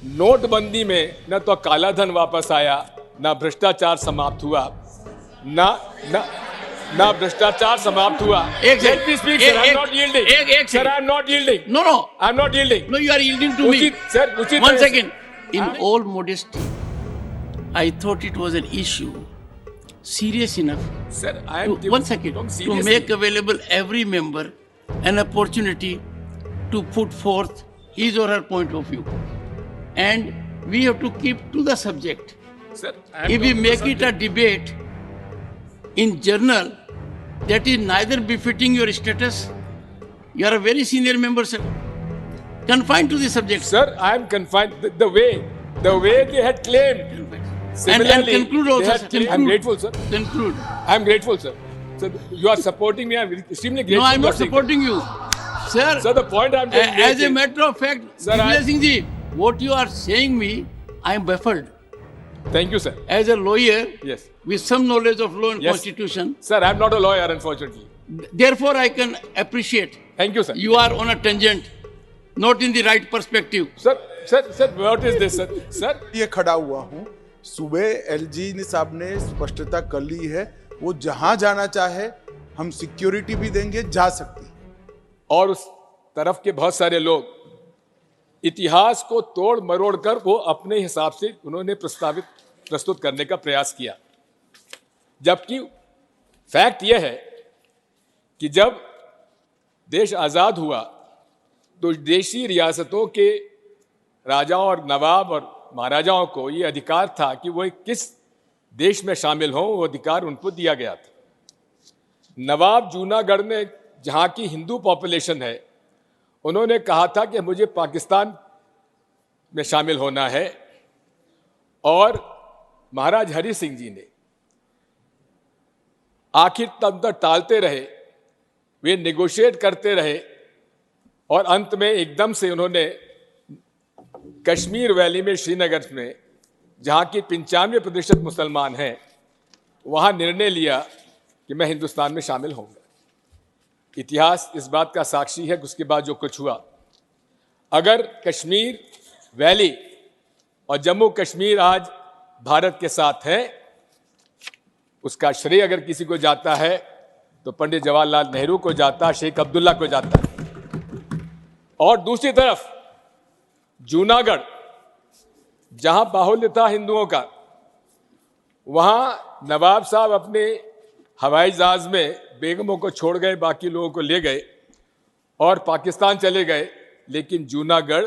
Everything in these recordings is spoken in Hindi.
नोटबंदी में न तो काला धन वापस आया, ना भ्रष्टाचार समाप्त हुआ, ना ना ना भ्रष्टाचार समाप्त हुआ। Let me speak, sir. I'm not yielding. Sir, I'm not yielding. No. I'm not yielding. No, you are yielding to me. Sir, One second. In all modesty, I thought it was an issue serious enough. Sir, I am. One second. To make available every member an opportunity to put forth his or her point of view, and we have to keep to the subject. Sir, if we make it a debate in journal, that is neither befitting your status. You are a very senior member, sir. Confined to the subject. Sir, I am confined. The way they had claimed. And conclude also, sir. Conclude. I'm grateful, sir. Conclude. I'm grateful, sir. So you are supporting me. I'm extremely grateful. No, I'm not supporting you, sir. Sir, the point I'm trying to make as a matter of fact, Digvijay Singh ji, what you are saying me, I am baffled. Thank you, sir. As a lawyer, yes, with some knowledge of law and yes, constitution. Sir, I'm not a lawyer, unfortunately. Therefore, I can appreciate. Thank you, sir. You are on a tangent, not in the right perspective. Sir, what is this, sir? Sir, ये खड़ा हुआ हूँ। सुबह एलजी साहब ने स्पष्टता कर ली है, वो जहां जाना चाहे हम सिक्योरिटी भी देंगे, जा सकती। और उस तरफ के बहुत सारे लोग इतिहास को तोड़ मरोड़ कर वो अपने हिसाब से उन्होंने प्रस्तुत करने का प्रयास किया, जबकि फैक्ट यह है कि जब देश आज़ाद हुआ तो देशी रियासतों के राजाओं और नवाब और महाराजाओं को ये अधिकार था कि वो किस देश में शामिल हों, वो अधिकार उनको दिया गया था। नवाब जूनागढ़ ने, जहाँ की हिंदू पॉपुलेशन है, उन्होंने कहा था कि मुझे पाकिस्तान में शामिल होना है, और महाराज हरि सिंह जी ने आखिर तब तक टालते रहे, वे नेगोशिएट करते रहे, और अंत में एकदम से उन्होंने कश्मीर वैली में, श्रीनगर में, जहाँ की 95% मुसलमान हैं, वहाँ निर्णय लिया कि मैं हिंदुस्तान में शामिल होऊंगा। इतिहास इस बात का साक्षी है कि उसके बाद जो कुछ हुआ, अगर कश्मीर वैली और जम्मू कश्मीर आज भारत के साथ है, उसका श्रेय अगर किसी को जाता है तो पंडित जवाहरलाल नेहरू को जाता, शेख अब्दुल्ला को जाता है। और दूसरी तरफ जूनागढ़, जहां बाहुल्य था हिंदुओं का, वहां नवाब साहब अपने हवाई जहाज में बेगमों को छोड़ गए, बाकी लोगों को ले गए और पाकिस्तान चले गए, लेकिन जूनागढ़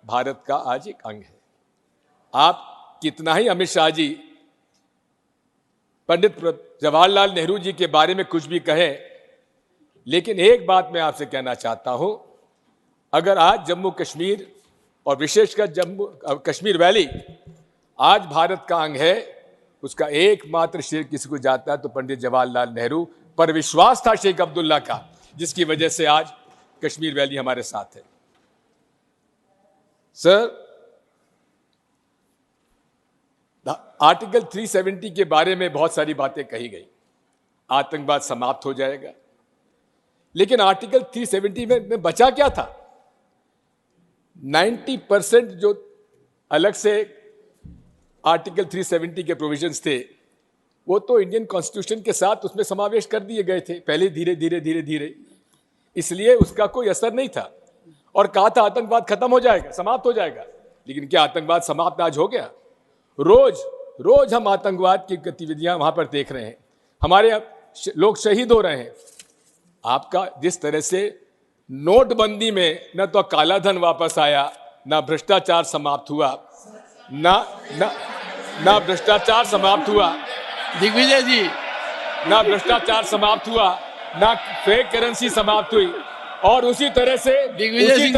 भारत का आज एक अंग है। आप कितना ही अमित शाह जी पंडित जवाहरलाल नेहरू जी के बारे में कुछ भी कहें, लेकिन एक बात मैं आपसे कहना चाहता हूं, अगर आज जम्मू कश्मीर और विशेषकर जम्मू कश्मीर वैली आज भारत का अंग है, उसका एकमात्र श्रेय किसी को जाता है तो पंडित जवाहरलाल नेहरू पर विश्वास था शेख अब्दुल्ला का, जिसकी वजह से आज कश्मीर वैली हमारे साथ है। सर, आर्टिकल 370 के बारे में बहुत सारी बातें कही गई, आतंकवाद समाप्त हो जाएगा, लेकिन आर्टिकल 370 में बचा क्या था? 90% जो अलग से आर्टिकल 370 के प्रोविजंस थे, वो तो इंडियन कॉन्स्टिट्यूशन के साथ उसमें समावेश कर दिए गए थे पहले, धीरे, इसलिए उसका कोई असर नहीं था। और कहा था आतंकवाद खत्म हो जाएगा, समाप्त हो जाएगा, लेकिन क्या आतंकवाद समाप्त आज हो गया? रोज हम आतंकवाद की गतिविधियां वहां पर देख रहे हैं, हमारे लोग शहीद हो रहे हैं। आपका जिस तरह से नोटबंदी में न तो काला धन वापस आया, ना भ्रष्टाचार समाप्त हुआ, ना भ्रष्टाचार समाप्त हुआ, दिग्विजय जी, ना भ्रष्टाचार समाप्त हुआ, ना फेक करेंसी समाप्त हुई, और उसी तरह से Digvijay Singh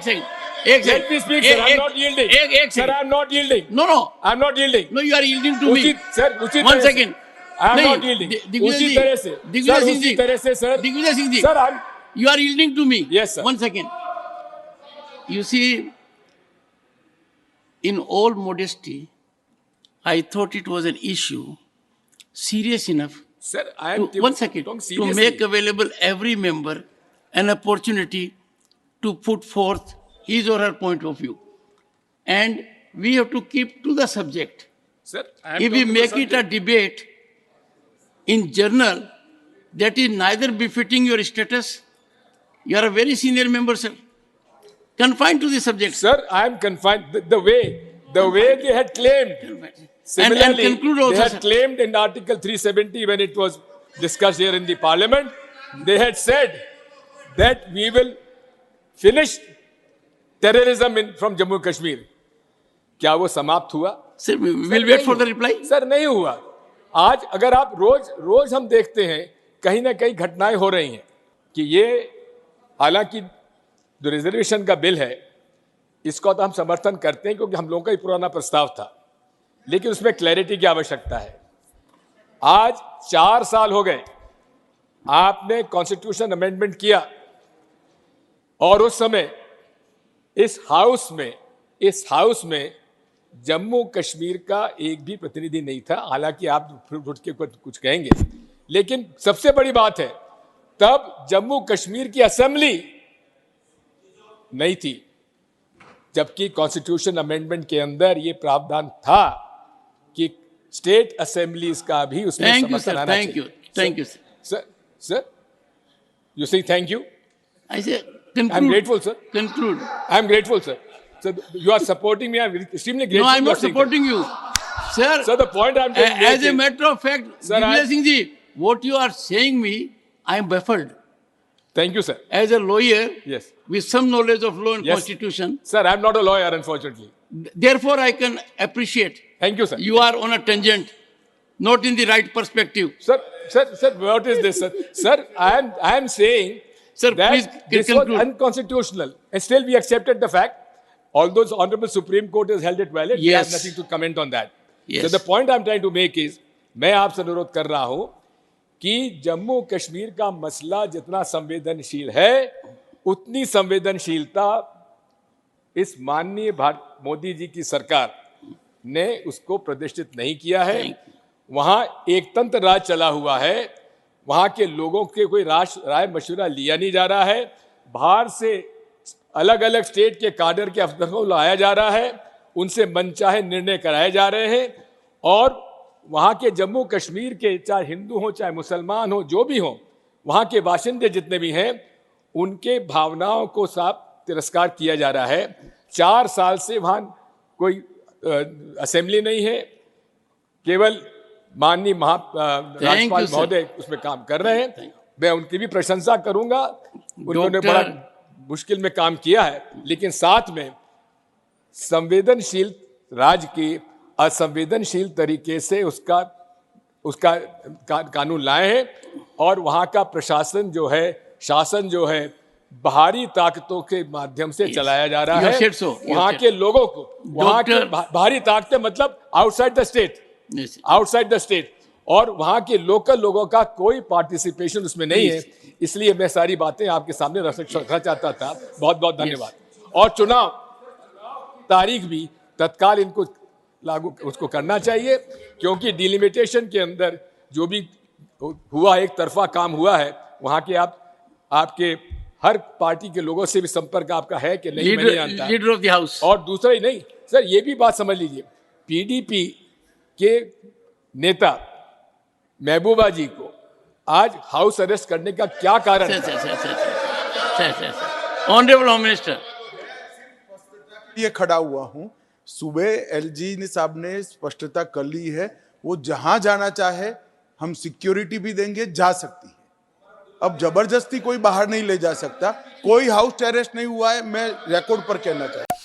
ji, Let me speak, sir. I'm not yielding. Sir, I'm not yielding. No. I'm not yielding. No, you are yielding to me. Sir, one second. I'm not yielding. उसी तरह से, sir. Digvijay Singh ji, sir, you are yielding to me. Yes, sir. One second. You see, in all modesty, I thought it was an issue serious enough. Sir, one second. To make available every member an opportunity to put forth his or her point of view. And we have to keep to the subject. Sir, I am If we talking to make the it a debate in journal, that is neither befitting your status. You are a very senior member, sir. Confined to the subject. Sir, I am confined. The way they had claimed. Similarly, and conclude also, they had sir. claimed in Article 370 when it was discussed here in the Parliament, they had said that we will finish terrorism from Jammu Kashmir. क्या वो समाप्त हुआ? Sir, we will wait for the reply. Sir नहीं हुआ. आज अगर आप रोज हम देखते हैं कहीं ना कहीं घटनाएं हो रही हैं कि ये हालांकि जो रिजर्वेशन का बिल है इसको तो हम समर्थन करते हैं क्योंकि हम लोगों का ही पुराना प्रस्ताव था, लेकिन उसमें क्लैरिटी की आवश्यकता है. आज 4 साल हो गए आपने कॉन्स्टिट्यूशन अमेंडमेंट किया और उस समय इस हाउस में जम्मू कश्मीर का एक भी प्रतिनिधि नहीं था. हालांकि आप फिर उठ के कुछ कहेंगे, लेकिन सबसे बड़ी बात है तब जम्मू कश्मीर की असेंबली नहीं थी, जबकि कॉन्स्टिट्यूशन अमेंडमेंट के अंदर ये प्रावधान था कि स्टेट असेंबलीज का भी उसमें समर्थन आना चाहिए. Thank you, sir. Sir, you say thank you. I say conclude. I'm grateful, sir. Conclude. I'm grateful, sir. So you are supporting me. I'm extremely grateful. No, I'm for not saying supporting you, sir. that. Sir, the point I'm trying to make As a is- matter of fact, Sir, Divya Singh ji, what you are saying me, I am baffled. Thank you, sir. As a lawyer Yes. with some knowledge of law and Yes. constitution, Sir, I'm not a lawyer, unfortunately. therefore I can appreciate. Thank you, sir. You are on a tangent, not in the right perspective. Sir, what is this, sir? Sir, I am saying Sir, that please this conclude. was unconstitutional, and still we accepted the fact. Although the Honorable Supreme Court has held it valid, we have Yes. nothing to comment on that. Yes. So the point I'm trying to make is, मैं आपसे अनुरोध कर रहा हूं कि जम्मू कश्मीर का मसला जितना संवेदनशील है उतनी संवेदनशीलता इस माननीय मोदी जी की सरकार ने उसको प्रदर्शित नहीं किया है. वहां एक तंत्र राज चला हुआ है, वहां के लोगों के कोई राय मशवरा लिया नहीं जा रहा है, बाहर से अलग अलग स्टेट के काडर के अफसरों को लाया जा रहा है, उनसे मनचाहे निर्णय कराए जा रहे हैं और वहाँ के जम्मू कश्मीर के चाहे हिंदू हो चाहे मुसलमान हो जो भी हो, वहाँ के बाशिंदे जितने भी हैं उनके भावनाओं को साफ तिरस्कार किया जा रहा है. 4 साल से वहाँ कोई असेंबली नहीं है, केवल माननीय राज्यपाल महोदय उसमें काम कर रहे हैं. मैं उनकी भी प्रशंसा करूंगा, उन्होंने बड़ा मुश्किल में काम किया है, लेकिन साथ में संवेदनशील राज्य की असंवेदनशील तरीके से उसका कानून लाए हैं और वहाँ का प्रशासन जो है, शासन जो है बाहरी ताकतों के माध्यम से चलाया जा रहा है. वहाँ के लोगों को, वहाँ के बाहरी ताकतें मतलब आउटसाइड द स्टेट और वहाँ के लोकल लोगों का कोई पार्टिसिपेशन उसमें नहीं है. इसलिए मैं सारी बातें आपके सामने रखना चाहता था. बहुत बहुत धन्यवाद. और चुनाव तारीख भी तत्काल इनको लागू उसको करना चाहिए, क्योंकि डिलिमिटेशन के अंदर जो भी हुआ एक तरफा काम हुआ है, वहाँ के आपके हर पार्टी के लोगों से भी संपर्क आपका है कि नहीं, मैं नहीं जानता. Leader of the house. और दूसरा ही नहीं सर, ये भी बात समझ लीजिए, पीडीपी के नेता महबूबा जी को आज हाउस अरेस्ट करने का क्या कारण है? ऑनरेबल होम मिनिस्टर, ये खड़ा हुआ हूं. सुबह एलजी साहब ने स्पष्टता कर ली है, वो जहां जाना चाहे हम सिक्योरिटी भी देंगे, जा सकती है. अब जबरदस्ती कोई बाहर नहीं ले जा सकता. कोई हाउस अरेस्ट नहीं हुआ है, मैं रिकॉर्ड पर कहना चाहता हूं.